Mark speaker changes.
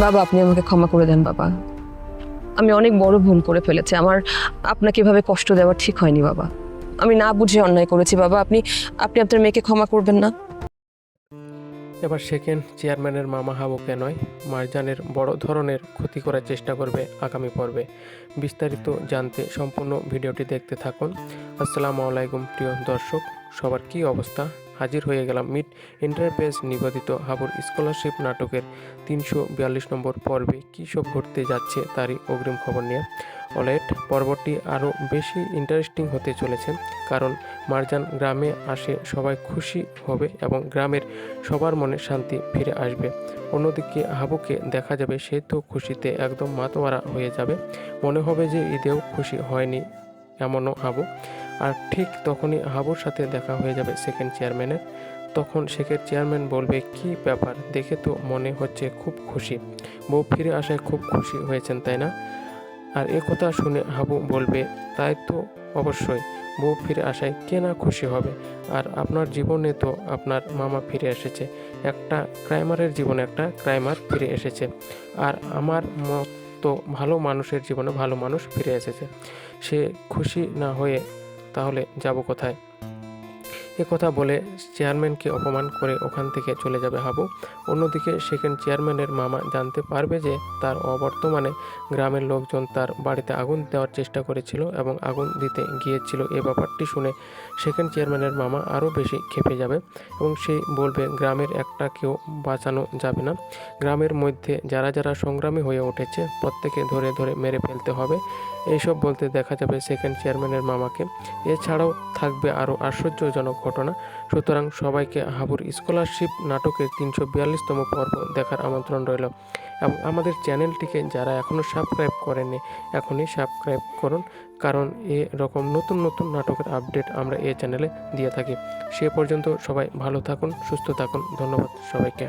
Speaker 1: বাবা, আপনি আমাকে ক্ষমা করে দেন বাবা। আমি অনেক বড় ভুল করে ফেলেছি। আমার আপনাকে এভাবে কষ্ট দেওয়া ঠিক হয়নি বাবা। আমি না বুঝে অন্যায় করেছি বাবা। আপনি আপনি আপনার মেয়েকে ক্ষমা করবেন না?
Speaker 2: এবার সেকেন্ড চেয়ারম্যানের মামা হাবুকে নয়, মারজানের বড় ধরনের ক্ষতি করার চেষ্টা করবে আগামী পর্বে। বিস্তারিত জানতে সম্পূর্ণ ভিডিওটি দেখতে থাকুন। আসসালামু আলাইকুম প্রিয় দর্শক, সবার কি অবস্থা? হাজির হয়ে গেলাম মিড এন্টারপ্রাইজ নিবেদিত হাবুর স্কলারশিপ নাটকের 342 নম্বর পর্বে কী সব ঘটতে যাচ্ছে তারই অগ্রিম খবর নিয়ে। অলরেড পর্বটি আরও বেশি ইন্টারেস্টিং হতে চলেছে, কারণ মারজান গ্রামে আসে সবাই খুশি হবে এবং গ্রামের সবার মনে শান্তি ফিরে আসবে। অন্যদিকে হাবুকে দেখা যাবে সে তো খুশিতে একদম মাতোয়ারা হয়ে যাবে, মনে হবে যে ঈদেও খুশি হয়নি এমনও হাবু। আর ঠিক তখনই হাবুর সাথে দেখা হয়ে যাবে সেকেন্ড চেয়ারম্যানের। তখন সেকেন্ড চেয়ারম্যান বলবে, কি ব্যাপার, দেখে তো মনে হচ্ছে খুব খুশি, বউ ফিরে আসায় খুব খুশি হয়েছেন তাই না? আর এ কথা শুনে হাবু বলবে, তাই তো অবশ্যই, বউ ফিরে আসায় কে না খুশি হবে। আর আপনার জীবনে তো আপনার মামা ফিরে এসেছে, একটা ক্রাইমারের জীবনে একটা ক্রাইমার ফিরে এসেছে, আর আমার মতো ভালো মানুষের জীবনে ভালো মানুষ ফিরে এসেছে। সে খুশি না হয়ে তাহলে যাব কোথায়? কথা বলে চেয়ারম্যানকে অপমান করে ওখান থেকে চলে যাবে হাবু। অন্যদিকে সেকেন্ড চেয়ারম্যানের মামা জানতে পারবে যে তার অবর্তমানে গ্রামের লোকজন তার বাড়িতে আগুন দেওয়ার চেষ্টা করেছিল এবং আগুন দিতে গিয়েছিল। এ ব্যাপারটি শুনে সেকেন্ড চেয়ারম্যানের মামা আরও বেশি ক্ষেপে যাবে এবং সে বলবে, গ্রামের একটা কেউ বাঁচানো যাবে না, গ্রামের মধ্যে যারা যারা সংগ্রামী হয়ে উঠেছে প্রত্যেকে ধরে ধরে মেরে ফেলতে হবে। এইসব বলতে দেখা যাবে সেকেন্ড চেয়ারম্যানের মামাকে। এছাড়াও থাকবে আরও আশ্চর্যজনক ঘটনা। সুতরাং সবাইকে হাবুর স্কলারশিপ নাটকের 342তম পর্ব দেখার আমন্ত্রণ রইল। এবং আমাদের চ্যানেলটিকে যারা এখনও সাবস্ক্রাইব করেননি, এখনই সাবস্ক্রাইব করুন, কারণ এরকম নতুন নতুন নাটকের আপডেট আমরা এই চ্যানেলে দিয়ে থাকি। সে পর্যন্ত সবাই ভালো থাকুন, সুস্থ থাকুন। ধন্যবাদ সবাইকে।